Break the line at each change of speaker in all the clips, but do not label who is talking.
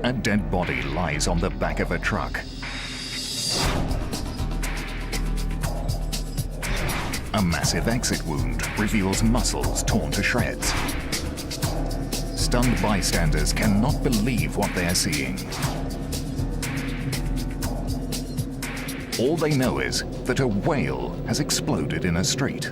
A dead body lies on the back of a truck. A massive exit wound reveals muscles torn to shreds. Stunned bystanders cannot believe what they are seeing. All they know is that a whale has exploded in a street.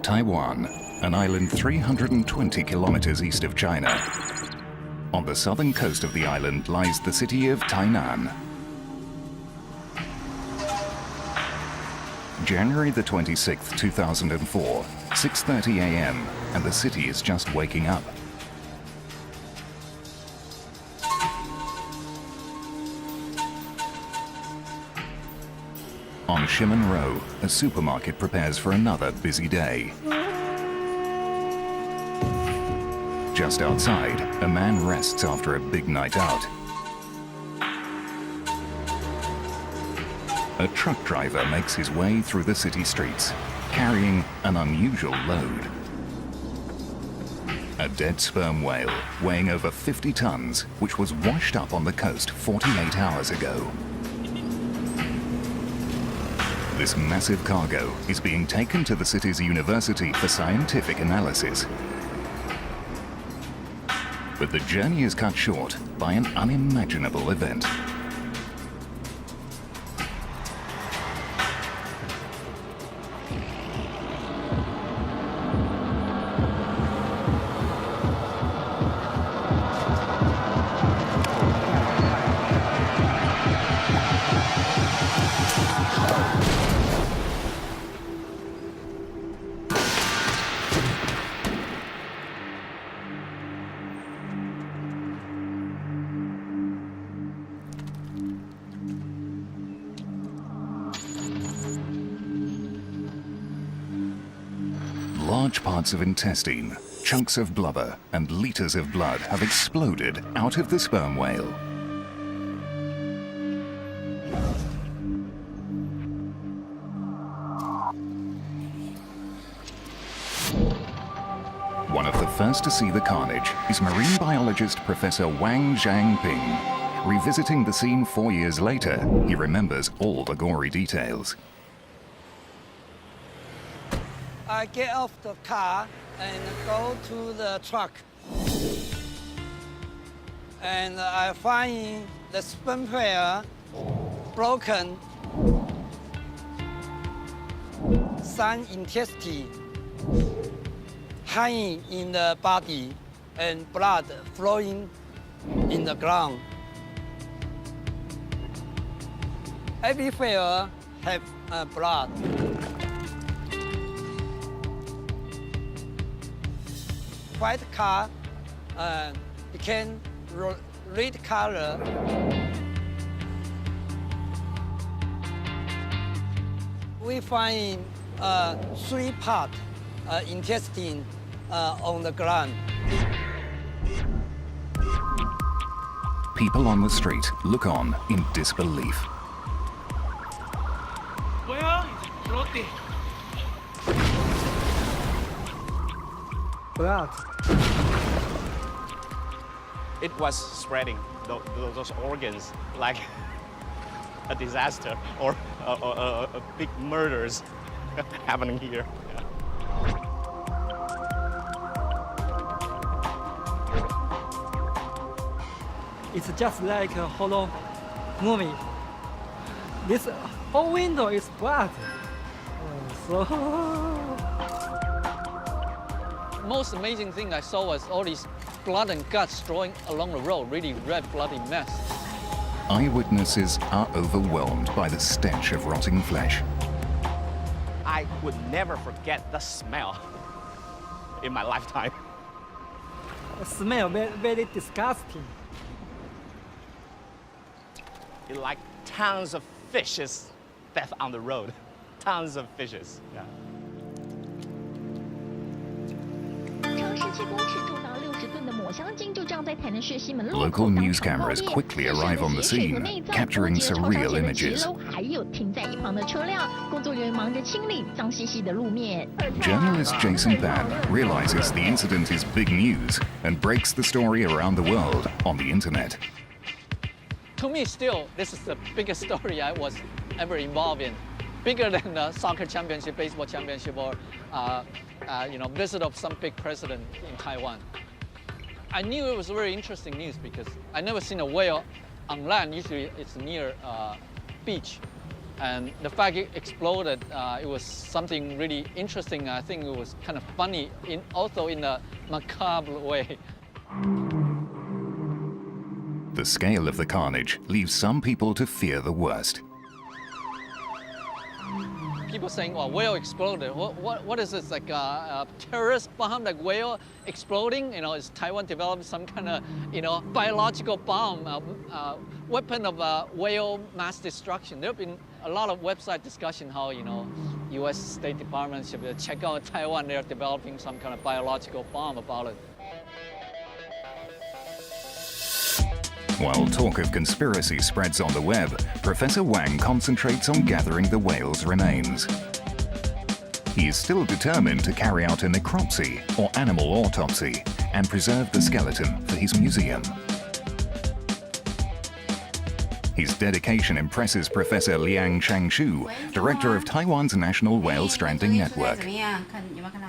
Taiwan, an island 320 kilometers east of China. On the southern coast of the island lies the city of Tainan. January the 26th, 2004, 6:30 a.m., and the city is just waking up. On Shimen Row, a supermarket prepares for another busy day. Just outside, a man rests after a big night out. A truck driver makes his way through the city streets, carrying an unusual load. A dead sperm whale weighing over 50 tons, which was washed up on the coast 48 hours ago. This massive cargo is being taken to the city's university for scientific analysis. But the journey is cut short by an unimaginable event. Large parts of intestine, chunks of blubber, and liters of blood have exploded out of the sperm whale. One of the first to see the carnage is marine biologist Professor Wang Zhangping. Revisiting the scene 4 years later, he remembers all the gory details.
I get off the car and go to the truck. And I find the sperm whale broken, some intestine hanging in the body, and blood flowing in the ground. Every whale have blood. White car became red color. We find 3 parts intestine on the ground.
People on the street look on in disbelief.
Well, it's floating.
Blood.
It was spreading those organs like a disaster or a big murders happening here. Yeah.
It's just like a horror movie. This whole window is blood.
Most amazing thing I saw was all these blood and guts throwing along the road, really red, bloody mess.
Eyewitnesses are overwhelmed by the stench of rotting flesh.
I would never forget the smell in my lifetime.
The smell very disgusting.
It's like tons of fishes death on the road. Tons of fishes. Yeah.
Local news cameras quickly arrive on the scene, capturing surreal images. Journalist Jason Pan realizes the incident is big news and breaks the story around the world on the internet.
To me, still, this is the biggest story I was ever involved in. Bigger than the soccer championship, baseball championship, or visit of some big president in Taiwan. I knew it was very interesting news because I never seen a whale on land. Usually it's near beach. And the fact it exploded, it was something really interesting. I think it was kind of funny, also in a macabre way.
The scale of the carnage leaves some people to fear the worst.
People saying, "Well, whale exploded. What is this, like a terrorist bomb, like whale exploding? Is Taiwan developing some kind of, biological bomb, weapon of whale mass destruction?" There have been a lot of website discussion how, U.S. State Department should check out Taiwan. They're developing some kind of biological bomb about it.
While talk of conspiracy spreads on the web, Professor Wang concentrates on gathering the whale's remains. He is still determined to carry out a necropsy, or animal autopsy, and preserve the skeleton for his museum. His dedication impresses Professor Liang Changshu, director of Taiwan's National Whale Stranding Network.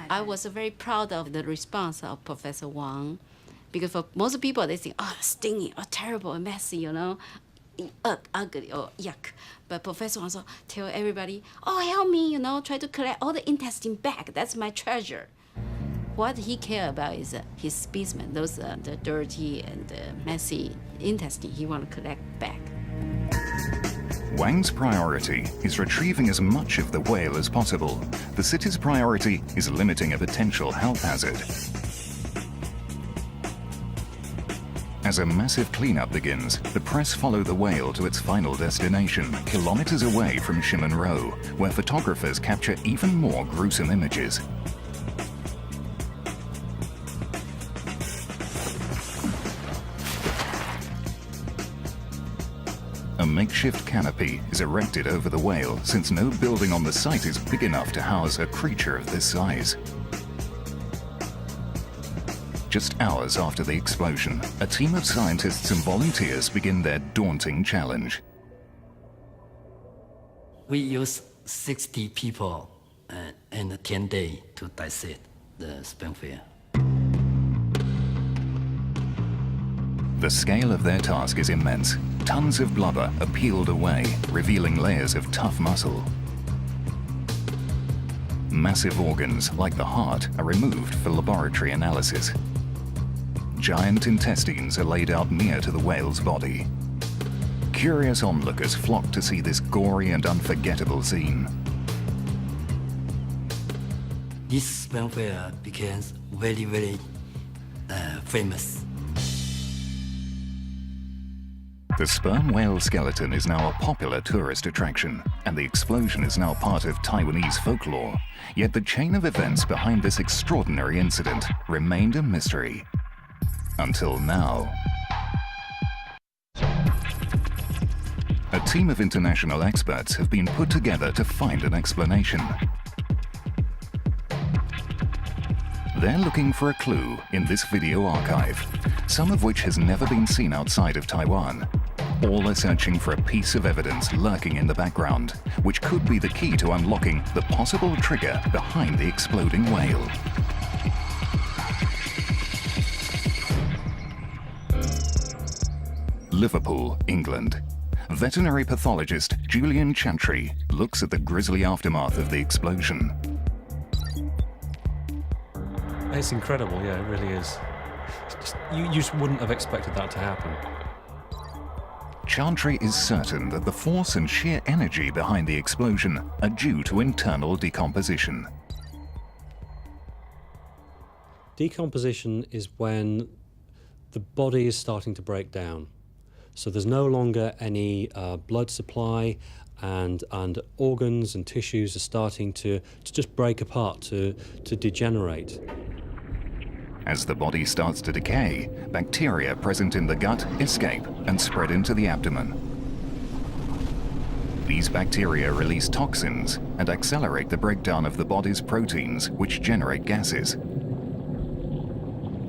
I was very proud of the response of Professor Wang. Because for most people, they think, oh, stinging, oh, terrible, messy, ugly, or yuck. But Professor Wang tell everybody, oh, help me, try to collect all the intestine back. That's my treasure. What he care about is his specimen, those the dirty and messy intestine he want to collect back.
Wang's priority is retrieving as much of the whale as possible. The city's priority is limiting a potential health hazard. As a massive cleanup begins, the press follow the whale to its final destination, kilometers away from Shimunro, where photographers capture even more gruesome images. A makeshift canopy is erected over the whale since no building on the site is big enough to house a creature of this size. Just hours after the explosion, a team of scientists and volunteers begin their daunting challenge.
We use 60 people and 10 days to dissect the sperm whale.
The scale of their task is immense. Tons of blubber are peeled away, revealing layers of tough muscle. Massive organs, like the heart, are removed for laboratory analysis. Giant intestines are laid out near to the whale's body. Curious onlookers flock to see this gory and unforgettable scene.
This sperm whale became very, very famous.
The sperm whale skeleton is now a popular tourist attraction, and the explosion is now part of Taiwanese folklore. Yet the chain of events behind this extraordinary incident remained a mystery. Until now. A team of international experts have been put together to find an explanation. They're looking for a clue in this video archive, some of which has never been seen outside of Taiwan. All are searching for a piece of evidence lurking in the background, which could be the key to unlocking the possible trigger behind the exploding whale. Liverpool, England. Veterinary pathologist Julian Chantry looks at the grisly aftermath of the explosion.
It's incredible, yeah, it really is. You just wouldn't have expected that to happen.
Chantry is certain that the force and sheer energy behind the explosion are due to internal decomposition.
Decomposition is when the body is starting to break down. So there's no longer any blood supply, and organs and tissues are starting to just break apart, to degenerate.
As the body starts to decay, bacteria present in the gut escape and spread into the abdomen. These bacteria release toxins and accelerate the breakdown of the body's proteins, which generate gases.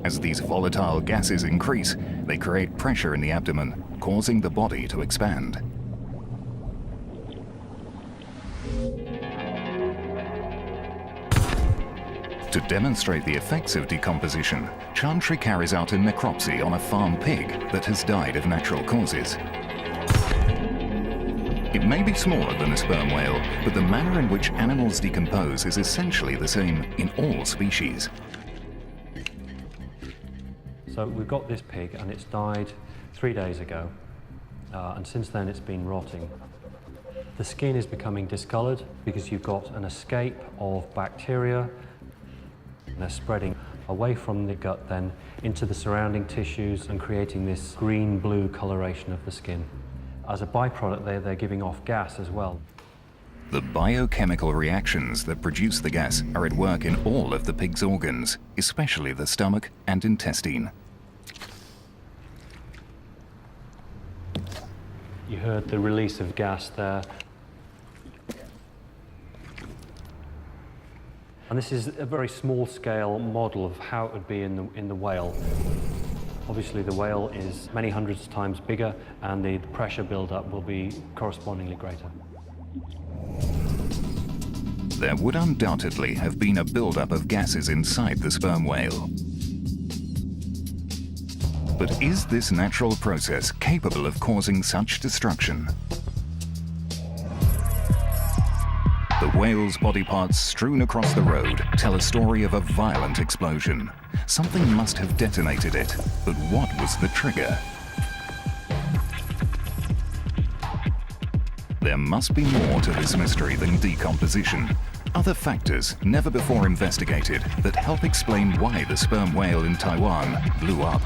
As these volatile gases increase, they create pressure in the abdomen, causing the body to expand. To demonstrate the effects of decomposition, Chantry carries out a necropsy on a farm pig that has died of natural causes. It may be smaller than a sperm whale, but the manner in which animals decompose is essentially the same in all species.
So we've got this pig and it's died 3 days ago, and since then it's been rotting. The skin is becoming discoloured because you've got an escape of bacteria. They're spreading away from the gut then into the surrounding tissues and creating this green-blue coloration of the skin. As a byproduct, they're giving off gas as well.
The biochemical reactions that produce the gas are at work in all of the pig's organs, especially the stomach and intestine.
You heard the release of gas there. And this is a very small-scale model of how it would be in the whale. Obviously, the whale is many hundreds of times bigger, and the pressure buildup will be correspondingly greater.
There would undoubtedly have been a buildup of gases inside the sperm whale. But is this natural process capable of causing such destruction? The whale's body parts strewn across the road tell a story of a violent explosion. Something must have detonated it, but what was the trigger? There must be more to this mystery than decomposition. Other factors never before investigated that help explain why the sperm whale in Taiwan blew up.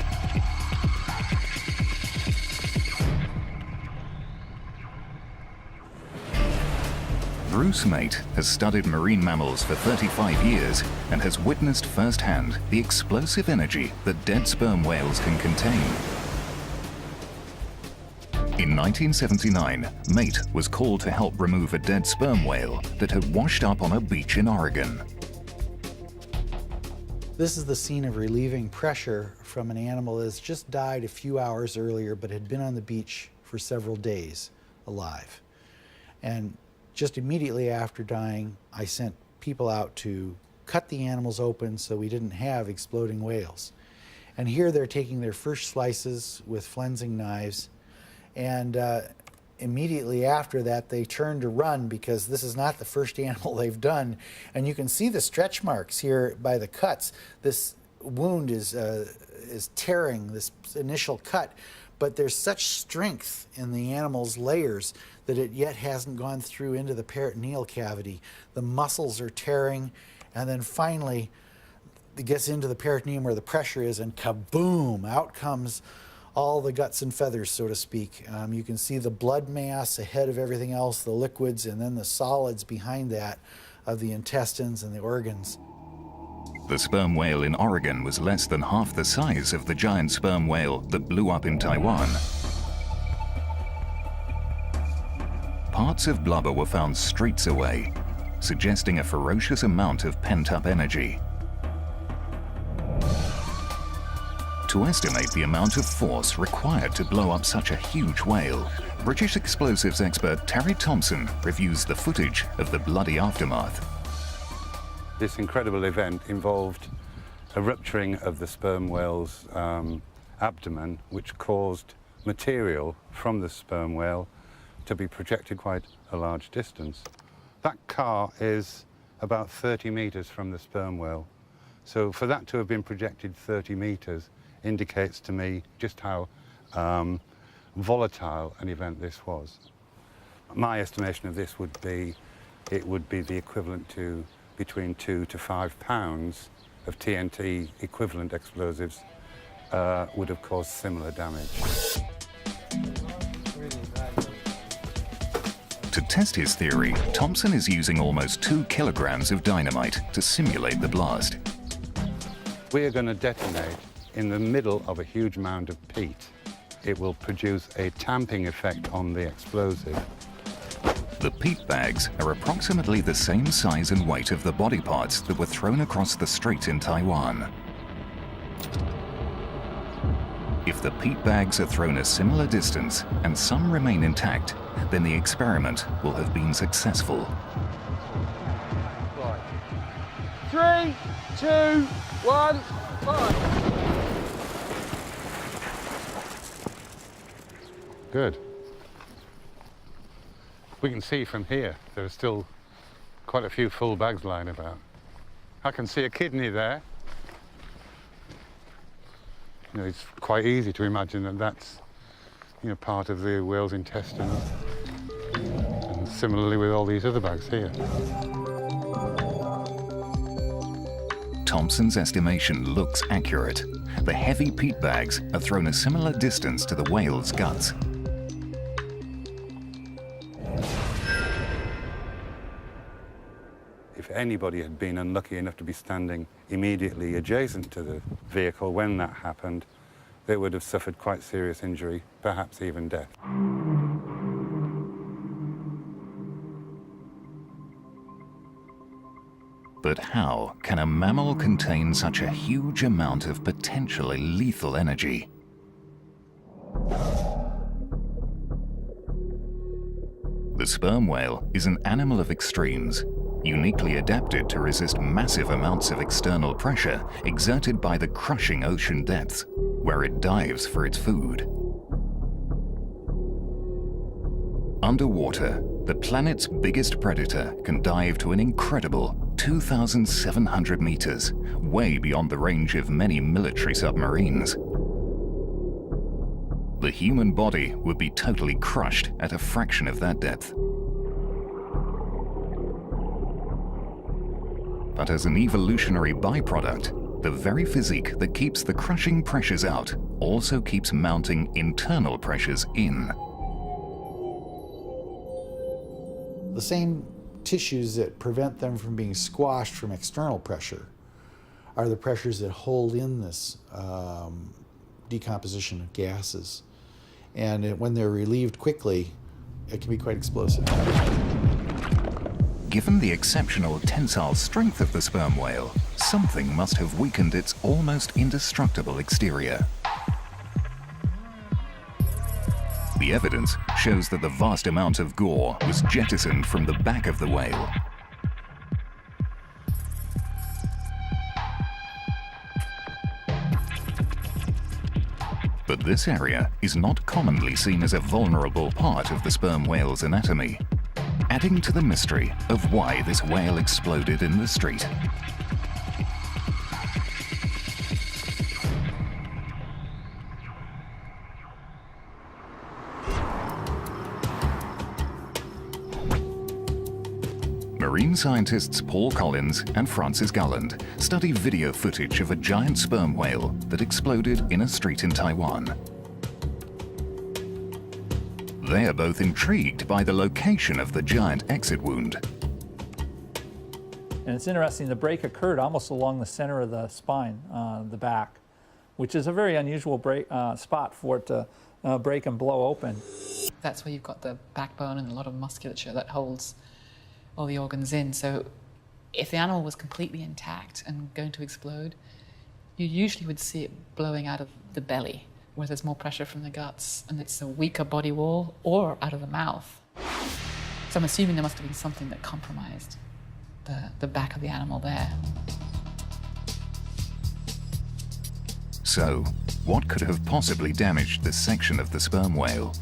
Bruce Mate has studied marine mammals for 35 years and has witnessed firsthand the explosive energy that dead sperm whales can contain. In 1979, Mate was called to help remove a dead sperm whale that had washed up on a beach in Oregon.
This is the scene of relieving pressure from an animal that's just died a few hours earlier but had been on the beach for several days alive. And just immediately after dying, I sent people out to cut the animals open so we didn't have exploding whales. And here they're taking their first slices with flensing knives, and immediately after that they turn to run because this is not the first animal they've done. And you can see the stretch marks here by the cuts. This wound is tearing this initial cut, but there's such strength in the animal's layers that it yet hasn't gone through into the peritoneal cavity. The muscles are tearing, and then finally it gets into the peritoneum where the pressure is, and kaboom, out comes all the guts and feathers, so to speak. You can see the blood mass ahead of everything else, the liquids, and then the solids behind that of the intestines and the organs.
The sperm whale in Oregon was less than half the size of the giant sperm whale that blew up in Taiwan. Parts of blubber were found streets away, suggesting a ferocious amount of pent-up energy. To estimate the amount of force required to blow up such a huge whale, British explosives expert Terry Thompson reviews the footage of the bloody aftermath.
This incredible event involved a rupturing of the sperm whale's abdomen, which caused material from the sperm whale to be projected quite a large distance. That car is about 30 meters from the sperm whale. So for that to have been projected 30 meters indicates to me just how volatile an event this was. My estimation of this would be, it would be the equivalent to between 2 to 5 pounds of TNT equivalent explosives would have caused similar damage.
To test his theory, Thompson is using almost 2 kilograms of dynamite to simulate the blast.
we're going to detonate in the middle of a huge mound of peat. It will produce a tamping effect on the explosive.
The peat bags are approximately the same size and weight of the body parts that were thrown across the strait in Taiwan. If the peat bags are thrown a similar distance and some remain intact, then the experiment will have been successful.
3, 2, 1, fire.
Good. We can see from here there are still quite a few full bags lying about. I can see a kidney there. You know, it's quite easy to imagine that that's, you know, part of the whale's intestines. And similarly with all these other bags here.
Thompson's estimation looks accurate. The heavy peat bags are thrown a similar distance to the whale's guts.
If anybody had been unlucky enough to be standing immediately adjacent to the vehicle when that happened, they would have suffered quite serious injury, perhaps even death.
But how can a mammal contain such a huge amount of potentially lethal energy? The sperm whale is an animal of extremes, uniquely adapted to resist massive amounts of external pressure exerted by the crushing ocean depths, where it dives for its food. Underwater, the planet's biggest predator can dive to an incredible 2,700 meters, way beyond the range of many military submarines. The human body would be totally crushed at a fraction of that depth. But as an evolutionary byproduct, the very physique that keeps the crushing pressures out also keeps mounting internal pressures in.
The same tissues that prevent them from being squashed from external pressure are the pressures that hold in this decomposition of gases. And when they're relieved quickly, it can be quite explosive.
Given the exceptional tensile strength of the sperm whale, something must have weakened its almost indestructible exterior. The evidence shows that the vast amount of gore was jettisoned from the back of the whale. But this area is not commonly seen as a vulnerable part of the sperm whale's anatomy, adding to the mystery of why this whale exploded in the street. Marine scientists Paul Collins and Francis Galland study video footage of a giant sperm whale that exploded in a street in Taiwan. They are both intrigued by the location of the giant exit wound.
And it's interesting, the break occurred almost along the center of the spine, the back, which is a very unusual spot for it to break and blow open.
That's where you've got the backbone and a lot of musculature that holds all the organs in. So if the animal was completely intact and going to explode, you usually would see it blowing out of the belly, where there's more pressure from the guts and it's a weaker body wall, or out of the mouth. So I'm assuming there must have been something that compromised the back of the animal there.
So, what could have possibly damaged this section of the sperm whale?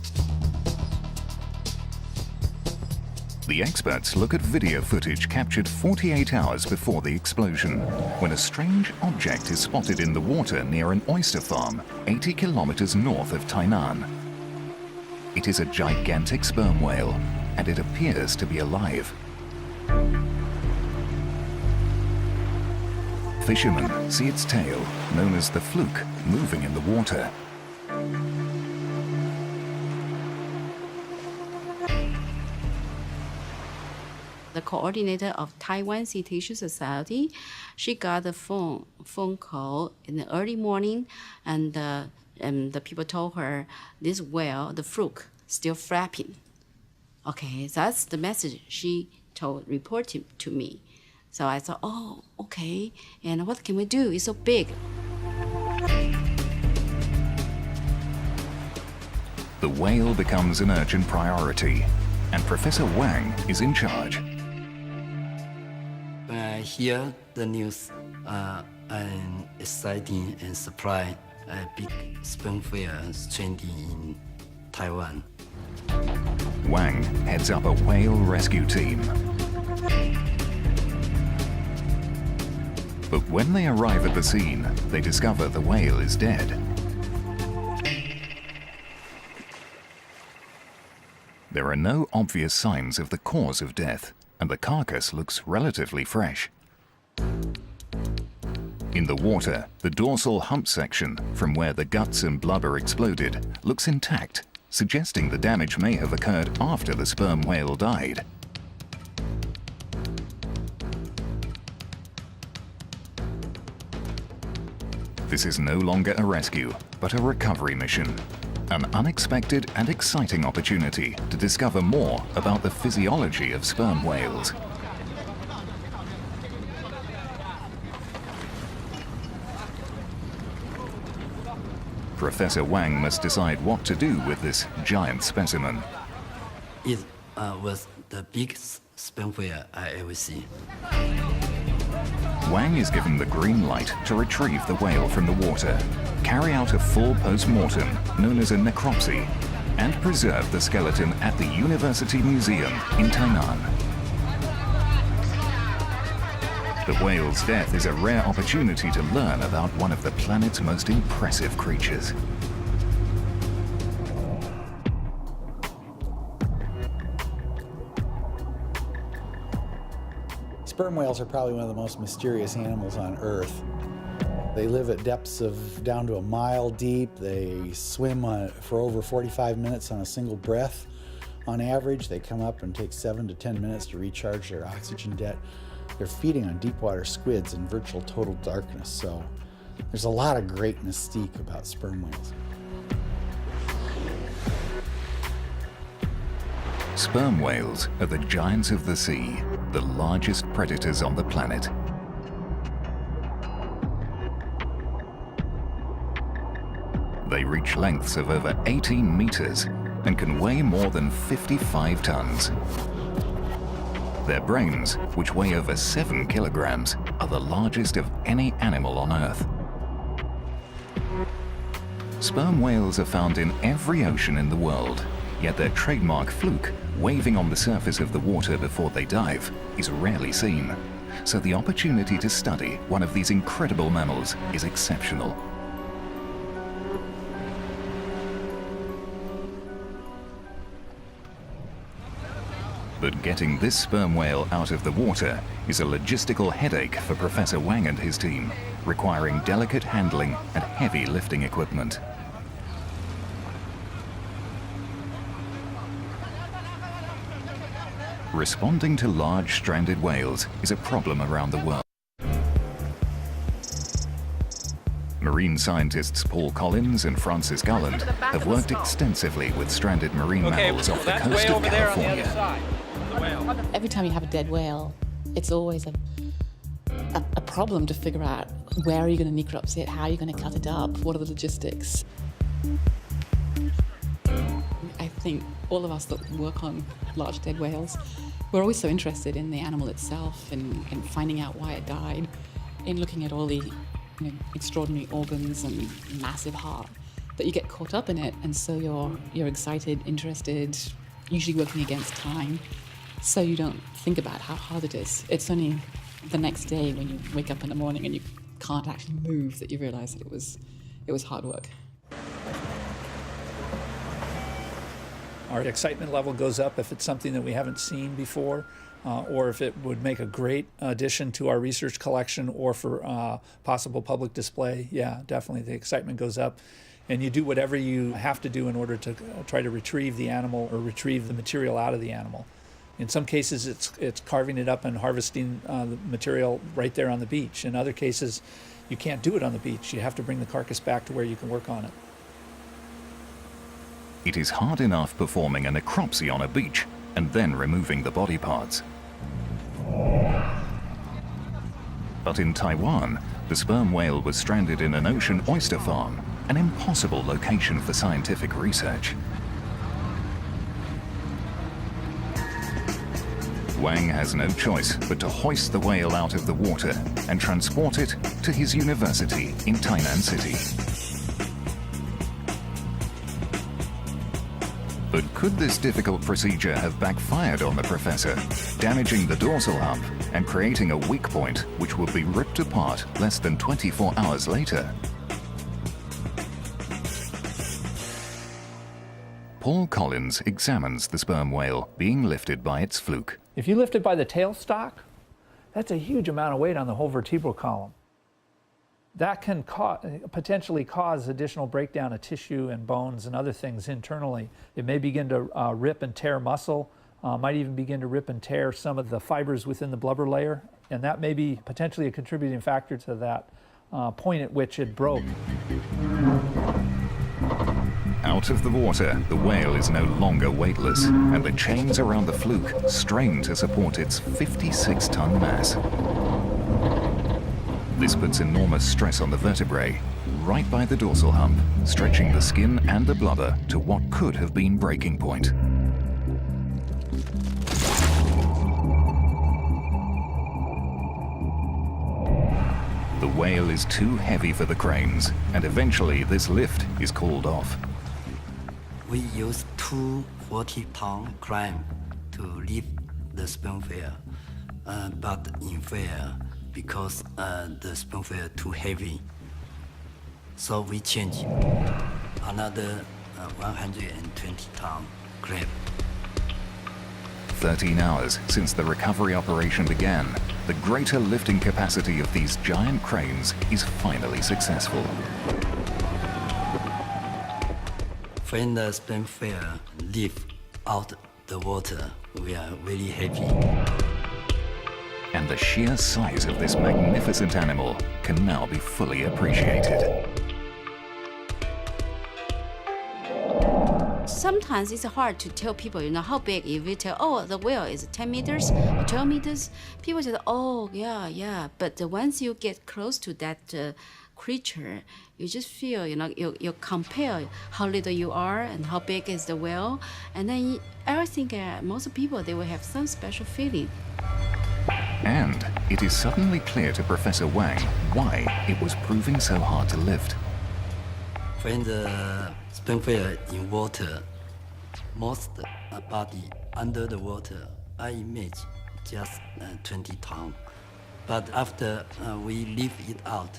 The experts look at video footage captured 48 hours before the explosion, when a strange object is spotted in the water near an oyster farm 80 kilometers north of Tainan. It is a gigantic sperm whale, and it appears to be alive. Fishermen see its tail, known as the fluke, moving in the water.
the coordinator of Taiwan Cetacean Society. She got a phone call in the early morning, and the people told her this whale, the fluke, still flapping. Okay, that's the message she reported to me. So I thought, oh, okay, and what can we do? It's so big.
The whale becomes an urgent priority, and Professor Wang is in charge.
When I hear the news, I'm excited and surprised. A big sperm whale stranded in Taiwan.
Wang heads up a whale rescue team. But when they arrive at the scene, they discover the whale is dead. There are no obvious signs of the cause of death, and the carcass looks relatively fresh. In the water, the dorsal hump section, from where the guts and blubber exploded, looks intact, suggesting the damage may have occurred after the sperm whale died. This is no longer a rescue, but a recovery mission. An unexpected and exciting opportunity to discover more about the physiology of sperm whales. Professor Wang must decide what to do with this giant specimen.
It was the biggest sperm whale I ever seen.
Wang is given the green light to retrieve the whale from the water, carry out a full post-mortem known as a necropsy, and preserve the skeleton at the University Museum in Tainan. The whale's death is a rare opportunity to learn about one of the planet's most impressive creatures.
Sperm whales are probably one of the most mysterious animals on Earth. They live at depths of down to a mile deep. They swim for over 45 minutes on a single breath. On average, they come up and take 7 to 10 minutes to recharge their oxygen debt. They're feeding on deep water squids in virtual total darkness, so there's a lot of great mystique about sperm whales.
Sperm whales are the giants of the sea, the largest predators on the planet. They reach lengths of over 18 meters and can weigh more than 55 tons. Their brains, which weigh over 7 kilograms, are the largest of any animal on Earth. Sperm whales are found in every ocean in the world, yet their trademark fluke, waving on the surface of the water before they dive, is rarely seen. So the opportunity to study one of these incredible mammals is exceptional. But getting this sperm whale out of the water is a logistical headache for Professor Wang and his team, requiring delicate handling and heavy lifting equipment. Responding to large stranded whales is a problem around the world. Marine scientists Paul Collins and Francis Galland have worked extensively with stranded marine mammals off the coast of California.
Every time you have a dead whale, it's always a problem to figure out where are you going to necropsy it, how are you going to cut it up, what are the logistics. I think all of us that work on large dead whales, we're always so interested in the animal itself and finding out why it died, in looking at all the extraordinary organs and massive heart, that you get caught up in it, and so you're excited, interested, usually working against time, so you don't think about how hard it is. It's only the next day when you wake up in the morning and you can't actually move that you realize that it was hard work.
Our excitement level goes up if it's something that we haven't seen before, or if it would make a great addition to our research collection or for possible public display. Yeah, definitely the excitement goes up. And you do whatever you have to do in order to try to retrieve the animal or retrieve the material out of the animal. In some cases, it's carving it up and harvesting the material right there on the beach. In other cases, you can't do it on the beach. You have to bring the carcass back to where you can work on it.
It is hard enough performing a necropsy on a beach and then removing the body parts. But in Taiwan, the sperm whale was stranded in an ocean oyster farm, an impossible location for scientific research. Wang has no choice but to hoist the whale out of the water and transport it to his university in Tainan City. But could this difficult procedure have backfired on the professor, damaging the dorsal hump and creating a weak point which would be ripped apart less than 24 hours later? Paul Collins examines the sperm whale being lifted by its fluke.
If you lift it by the tailstock, that's a huge amount of weight on the whole vertebral column. That can potentially cause additional breakdown of tissue and bones and other things internally. It may begin to rip and tear muscle, might even begin to rip and tear some of the fibers within the blubber layer, and that may be potentially a contributing factor to that point at which it broke.
Out of the water, the whale is no longer weightless, and the chains around the fluke strain to support its 56-ton mass. This puts enormous stress on the vertebrae, right by the dorsal hump, stretching the skin and the blubber to what could have been breaking point. The whale is too heavy for the cranes, and eventually this lift is called off.
We use 2 40-ton cranes to lift the sperm whale, but in fail because the sperm whale too heavy. So we change another 120-ton crane.
13 hours since the recovery operation began, the greater lifting capacity of these giant cranes is finally successful.
When the sperm whale lift out the water, we are really happy.
And the sheer size of this magnificent animal can now be fully appreciated.
Sometimes it's hard to tell people, how big. If you tell, oh, the whale is 10 meters or 12 meters, people say, oh, yeah. But once you get close to that creature, you just feel, you compare how little you are and how big is the whale. And then I think most people, they will have some special feeling.
And it is suddenly clear to Professor Wang why it was proving so hard to lift.
When the sperm whale in water, most body under the water, I imagine just 20 tons. But after we lift it out,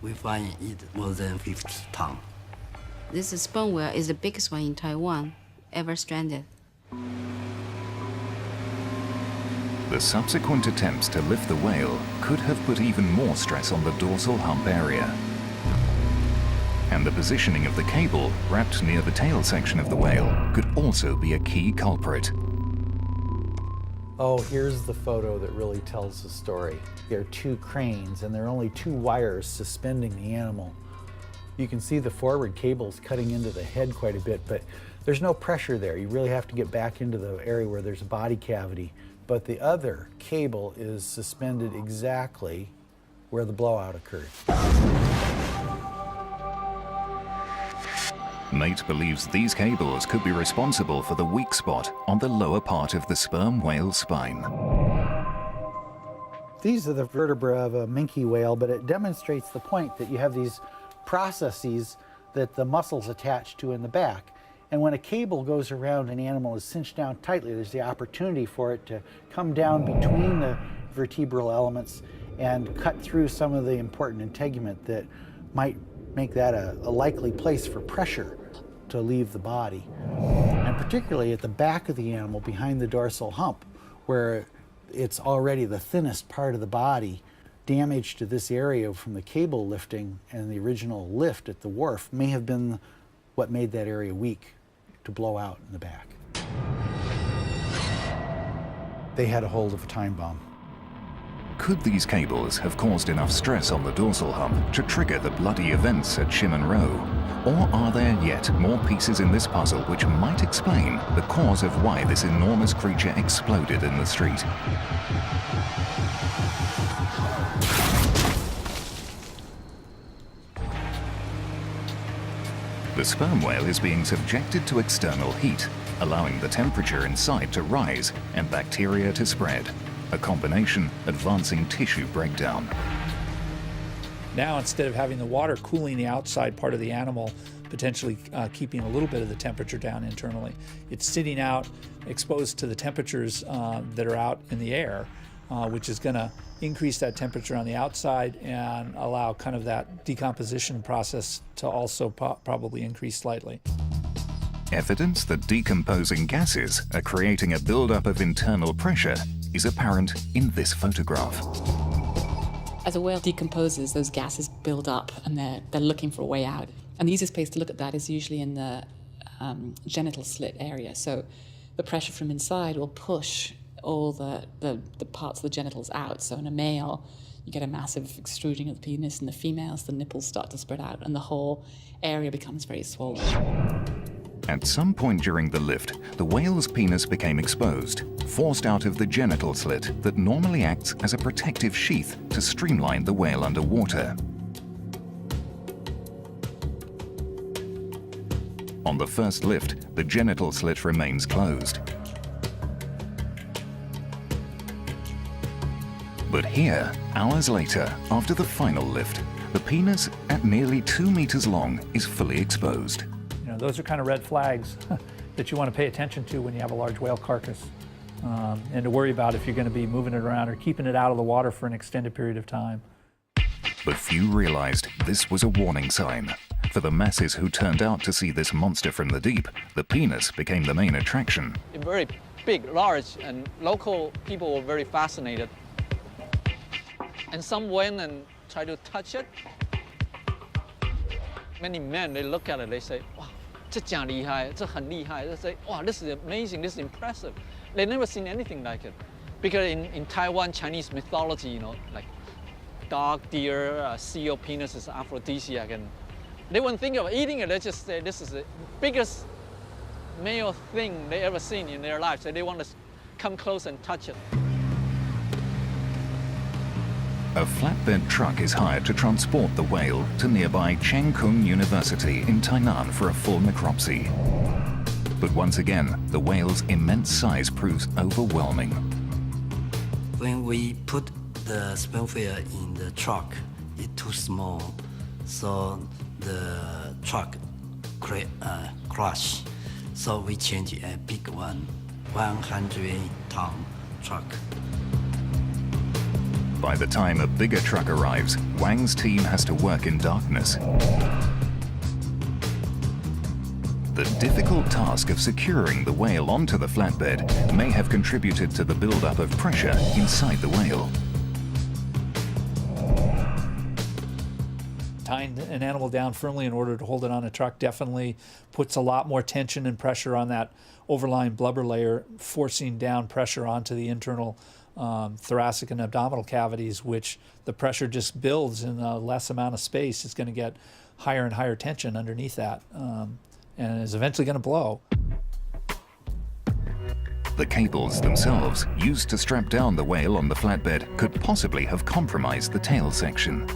we find it more than 50 tons.
This sperm whale is the biggest one in Taiwan ever stranded.
The subsequent attempts to lift the whale could have put even more stress on the dorsal hump area. And the positioning of the cable wrapped near the tail section of the whale could also be a key culprit.
Oh, here's the photo that really tells the story. There are 2 cranes, and there are only 2 wires suspending the animal. You can see the forward cables cutting into the head quite a bit, but there's no pressure there. You really have to get back into the area where there's a body cavity. But the other cable is suspended exactly where the blowout occurred.
Mate believes these cables could be responsible for the weak spot on the lower part of the sperm whale's spine.
These are the vertebrae of a minke whale, but it demonstrates the point that you have these processes that the muscles attach to in the back. And when a cable goes around an animal is cinched down tightly, there's the opportunity for it to come down between the vertebral elements and cut through some of the important integument that might make that a likely place for pressure to leave the body. And particularly at the back of the animal, behind the dorsal hump, where it's already the thinnest part of the body, damage to this area from the cable lifting and the original lift at the wharf may have been what made that area weak to blow out in the back. they had a hold of a time bomb.
Could these cables have caused enough stress on the dorsal hump to trigger the bloody events at Shimon Row? Or are there yet more pieces in this puzzle which might explain the cause of why this enormous creature exploded in the street? The sperm whale is being subjected to external heat, allowing the temperature inside to rise and bacteria to spread, a combination advancing tissue breakdown.
Now, instead of having the water cooling the outside part of the animal, potentially keeping a little bit of the temperature down internally, it's sitting out exposed to the temperatures that are out in the air, which is going to increase that temperature on the outside and allow kind of that decomposition process to also probably increase slightly.
Evidence that decomposing gases are creating a buildup of internal pressure is apparent in this photograph.
As a whale decomposes, those gases build up and they're looking for a way out. And the easiest place to look at that is usually in the genital slit area. So the pressure from inside will push all the parts of the genitals out. So in a male, you get a massive extruding of the penis. In the females, the nipples start to spread out and the whole area becomes very swollen.
At some point during the lift, the whale's penis became exposed, forced out of the genital slit that normally acts as a protective sheath to streamline the whale underwater. On the first lift, the genital slit remains closed. But here, hours later, after the final lift, the penis, at nearly 2 meters long, is fully exposed.
You know, those are kind of red flags that you want to pay attention to when you have a large whale carcass, and to worry about if you're going to be moving it around or keeping it out of the water for an extended period of time.
But few realized this was a warning sign. For the masses who turned out to see this monster from the deep, the penis became the main attraction.
Very big, large, and local people were very fascinated. And some went and tried to touch it. Many men, they look at it, they say, wow, 这真厉害, 这很厉害. They say, wow, this is amazing, this is impressive. They've never seen anything like it. Because in Taiwan, Chinese mythology, you know, like dog, deer, seal penis is aphrodisiac, and they wouldn't think of eating it. They just say this is the biggest male thing they ever seen in their life. So they want to come close and touch it.
A flatbed truck is hired to transport the whale to nearby Cheng Kung University in Tainan for a full necropsy. But once again, the whale's immense size proves overwhelming.
When we put the sperm whale in the truck, it's too small, so the truck crash. So we change a big one, 100-ton truck.
By the time a bigger truck arrives, Wang's team has to work in darkness. The difficult task of securing the whale onto the flatbed may have contributed to the buildup of pressure inside the whale.
Tying an animal down firmly in order to hold it on a truck definitely puts a lot more tension and pressure on that overlying blubber layer, forcing down pressure onto the internal thoracic and abdominal cavities, which the pressure just builds in a less amount of space. It's going to get higher and higher tension underneath that, and is eventually going to blow.
The cables themselves, used to strap down the whale on the flatbed, could possibly have compromised the tail section.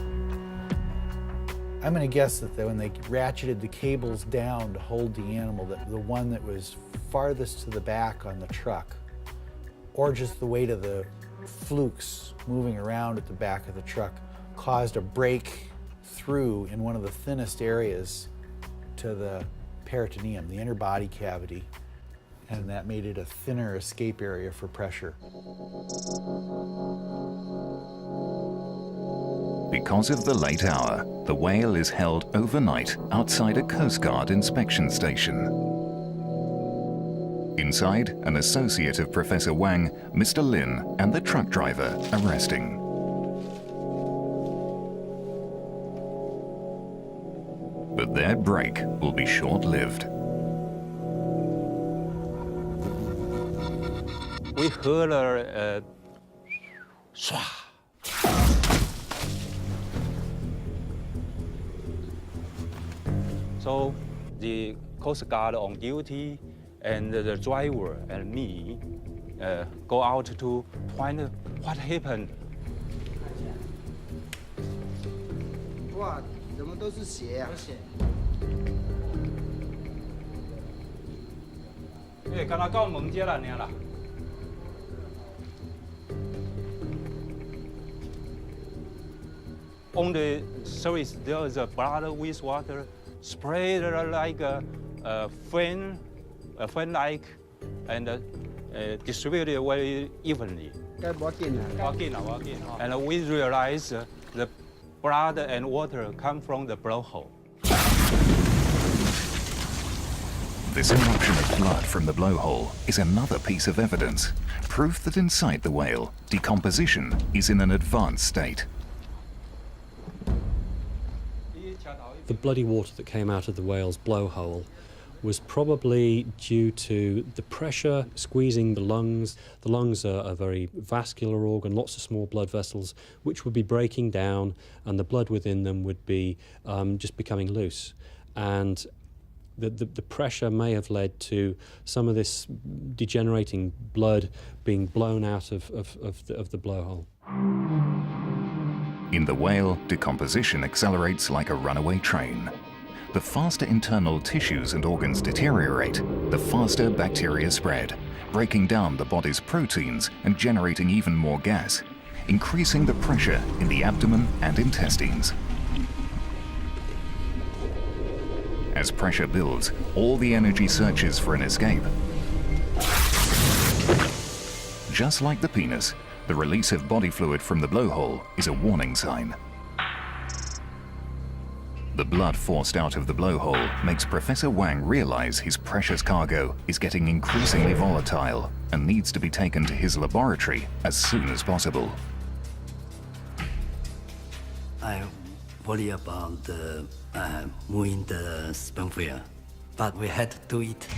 I'm going to guess that when they ratcheted the cables down to hold the animal, that the one that was farthest to the back on the truck, or just the weight of the flukes moving around at the back of the truck, caused a break through in one of the thinnest areas to the peritoneum, the inner body cavity, and that made it a thinner escape area for pressure.
Because of the late hour, the whale is held overnight outside a Coast Guard inspection station. Inside, an associate of Professor Wang, Mr. Lin, and the truck driver are resting. But their break will be short-lived.
we heard a swah. So the Coast Guard on duty and the driver and me go out to find what happened.
哇，怎么都是血呀？
哎，刚刚到门街了，娘了。On the surface, there is a blood with water sprayed like a fan-like, and distributed very evenly.
该冇见啦。
Walk in. And we realize the blood and water come from the blowhole.
This eruption of blood from the blowhole is another piece of evidence, proof that inside the whale, decomposition is in an advanced state.
The bloody water that came out of the whale's blowhole was probably due to the pressure squeezing the lungs. The lungs are a very vascular organ, lots of small blood vessels, which would be breaking down, and the blood within them would be just becoming loose. And the pressure may have led to some of this degenerating blood being blown out of the blowhole.
In the whale, decomposition accelerates like a runaway train. The faster internal tissues and organs deteriorate, the faster bacteria spread, breaking down the body's proteins and generating even more gas, increasing the pressure in the abdomen and intestines. As pressure builds, all the energy searches for an escape. Just like the penis, the release of body fluid from the blowhole is a warning sign. The blood forced out of the blowhole makes Professor Wang realize his precious cargo is getting increasingly volatile and needs to be taken to his laboratory as soon as possible.
I worry about moving the sperm whale, but we had to do it.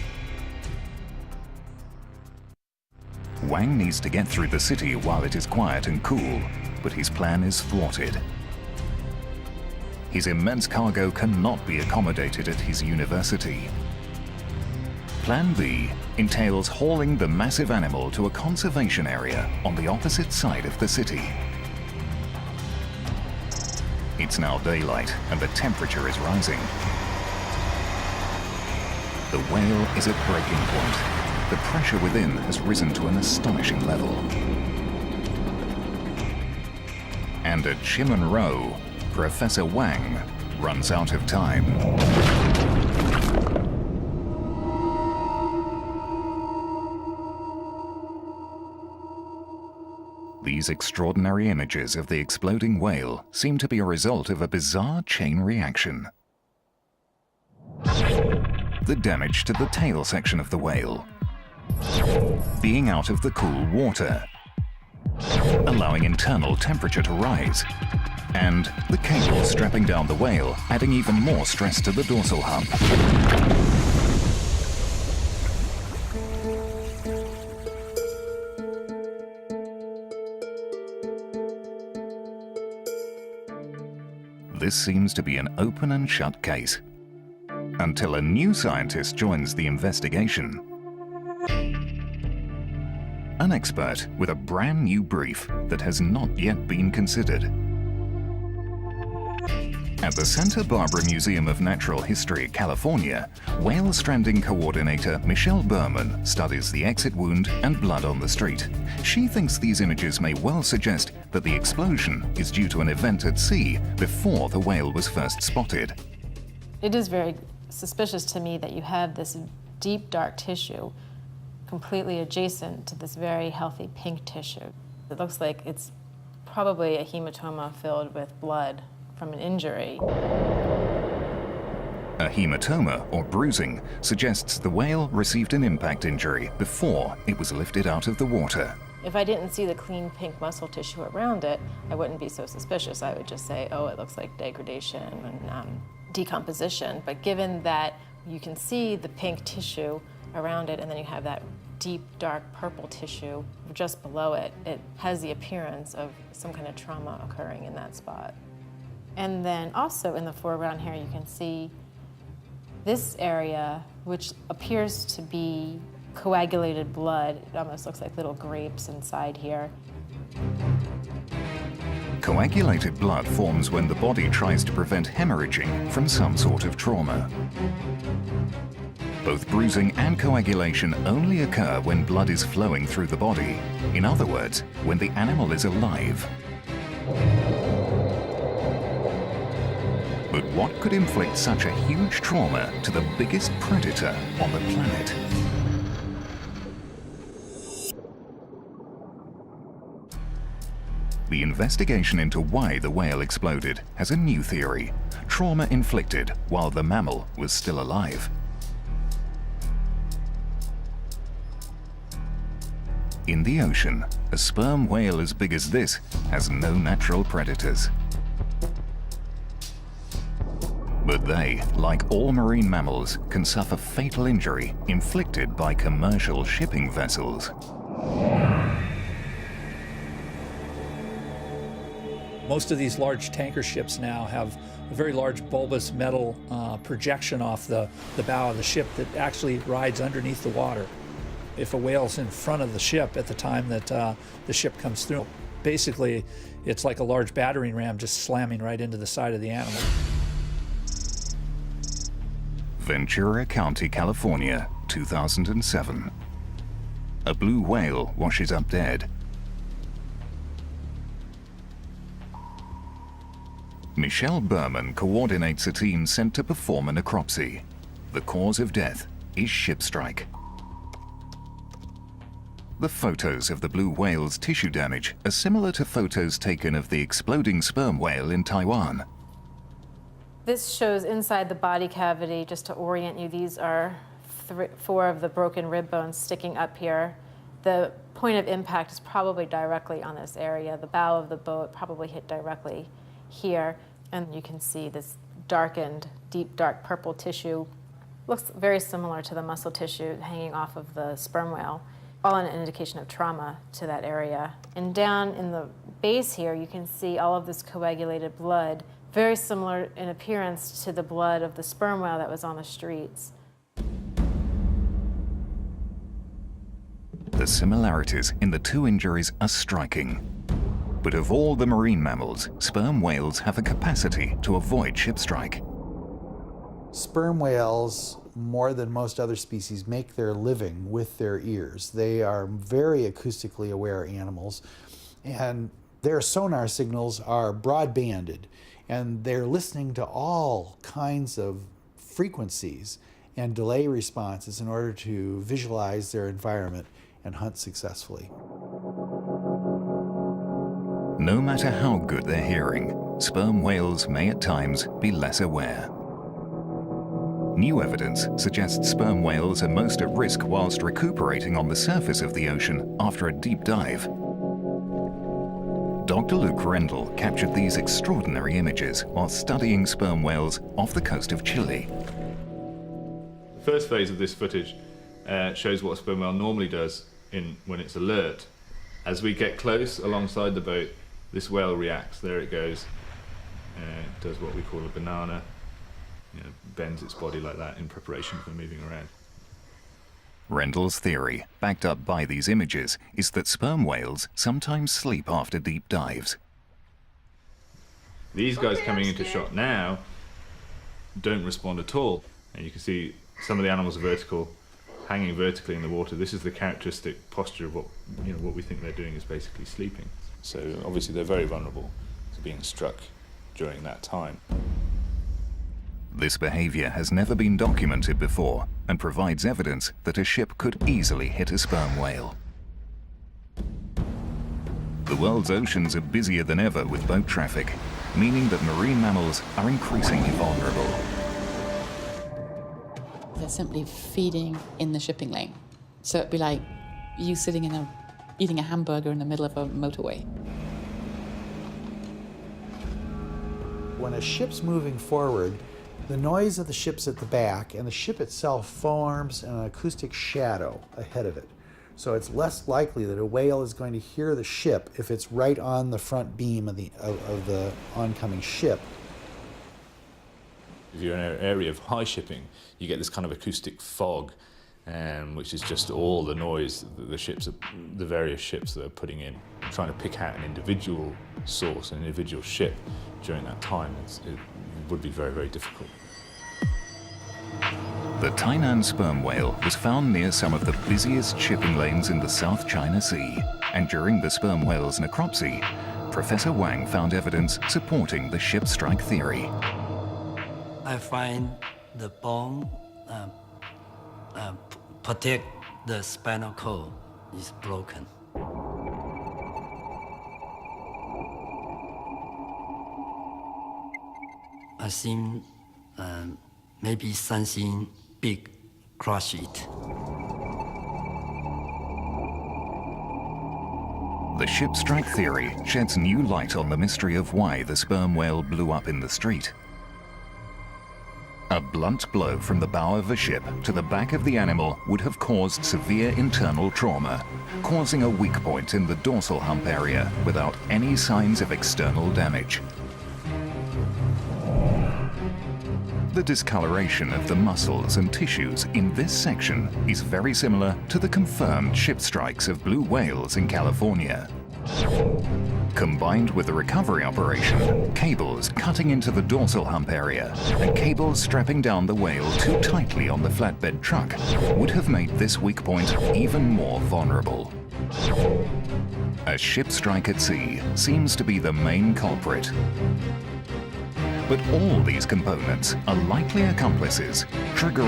Wang needs to get through the city while it is quiet and cool, but his plan is thwarted. His immense cargo cannot be accommodated at his university. Plan B entails hauling the massive animal to a conservation area on the opposite side of the city. It's now daylight and the temperature is rising. The whale is at breaking point. The pressure within has risen to an astonishing level. And at Chimon Row, Professor Wang runs out of time. These extraordinary images of the exploding whale seem to be a result of a bizarre chain reaction. The damage to the tail section of the whale, being out of the cool water, allowing internal temperature to rise, and the cable strapping down the whale, adding even more stress to the dorsal hump. This seems to be an open and shut case, until a new scientist joins the investigation. An expert with a brand new brief that has not yet been considered. At the Santa Barbara Museum of Natural History, California, whale stranding coordinator Michelle Berman studies the exit wound and blood on the street. She thinks these images may well suggest that the explosion is due to an event at sea before the whale was first spotted.
It is very suspicious to me that you have this deep, dark tissue completely adjacent to this very healthy pink tissue. It looks like it's probably a hematoma filled with blood from an injury.
A hematoma, or bruising, suggests the whale received an impact injury before it was lifted out of the water.
If I didn't see the clean pink muscle tissue around it, I wouldn't be so suspicious. I would just say, oh, it looks like degradation and decomposition. But given that you can see the pink tissue around it and then you have that deep, dark purple tissue just below it. It has the appearance of some kind of trauma occurring in that spot. And then also in the foreground here, you can see this area, which appears to be coagulated blood. It almost looks like little grapes inside here.
Coagulated blood forms when the body tries to prevent hemorrhaging from some sort of trauma. Both bruising and coagulation only occur when blood is flowing through the body. In other words, when the animal is alive. But what could inflict such a huge trauma to the biggest predator on the planet? The investigation into why the whale exploded has a new theory: trauma inflicted while the mammal was still alive. In the ocean, a sperm whale as big as this has no natural predators. But they, like all marine mammals, can suffer fatal injury inflicted by commercial shipping vessels.
Most of these large tanker ships now have a very large bulbous metal projection off the bow of the ship that actually rides underneath the water. If a whale's in front of the ship at the time that the ship comes through, basically it's like a large battering ram just slamming right into the side of the animal.
Ventura County, California, 2007. A blue whale washes up dead. Michelle Berman coordinates a team sent to perform a necropsy. The cause of death is ship strike. The photos of the blue whale's tissue damage are similar to photos taken of the exploding sperm whale in Taiwan.
This shows inside the body cavity, just to orient you. These are 4 of the broken rib bones sticking up here. The point of impact is probably directly on this area. The bow of the boat probably hit directly here, and you can see this darkened, deep, dark purple tissue. Looks very similar to the muscle tissue hanging off of the sperm whale, all an indication of trauma to that area. And down in the base here, you can see all of this coagulated blood, very similar in appearance to the blood of the sperm whale that was on the streets.
The similarities in the 2 injuries are striking. But of all the marine mammals, sperm whales have a capacity to avoid ship strike.
Sperm whales, more than most other species, make their living with their ears. They are very acoustically aware animals, and their sonar signals are broad-banded, and they're listening to all kinds of frequencies and delay responses in order to visualize their environment and hunt successfully.
No matter how good their hearing, sperm whales may at times be less aware. New evidence suggests sperm whales are most at risk whilst recuperating on the surface of the ocean after a deep dive. Dr. Luke Rendell captured these extraordinary images while studying sperm whales off the coast of Chile.
The first phase of this footage shows what a sperm whale normally does when it's alert. As we get close alongside the boat, this whale reacts. There it goes. It does what we call a banana. Bends its body like that in preparation for moving around.
Rendell's theory, backed up by these images, is that sperm whales sometimes sleep after deep dives.
These guys coming into shot now don't respond at all. And you can see some of the animals are vertical, hanging vertically in the water. This is the characteristic posture of what we think they're doing is basically sleeping. So obviously they're very vulnerable to being struck during that time.
This behavior has never been documented before and provides evidence that a ship could easily hit a sperm whale. The world's oceans are busier than ever with boat traffic, meaning that marine mammals are increasingly vulnerable.
They're simply feeding in the shipping lane. So it'd be like you sitting eating a hamburger in the middle of a motorway.
When a ship's moving forward, the noise of the ship's at the back, and the ship itself forms an acoustic shadow ahead of it. So it's less likely that a whale is going to hear the ship if it's right on the front beam of the oncoming ship.
If you're in an area of high shipping, you get this kind of acoustic fog, which is just all the noise that the various ships that are putting in. Trying to pick out an individual source, an individual ship during that time, it would be very, very difficult.
The Tainan sperm whale was found near some of the busiest shipping lanes in the South China Sea, and during the sperm whale's necropsy, Professor Wang found evidence supporting the ship strike theory.
I find the bone protect the spinal cord is broken. I think maybe something big crush it.
The ship strike theory sheds new light on the mystery of why the sperm whale blew up in the street. A blunt blow from the bow of a ship to the back of the animal would have caused severe internal trauma, causing a weak point in the dorsal hump area without any signs of external damage. The discoloration of the muscles and tissues in this section is very similar to the confirmed ship strikes of blue whales in California. Combined with the recovery operation, cables cutting into the dorsal hump area and cables strapping down the whale too tightly on the flatbed truck would have made this weak point even more vulnerable. A ship strike at sea seems to be the main culprit. But all these components are likely accomplices, triggering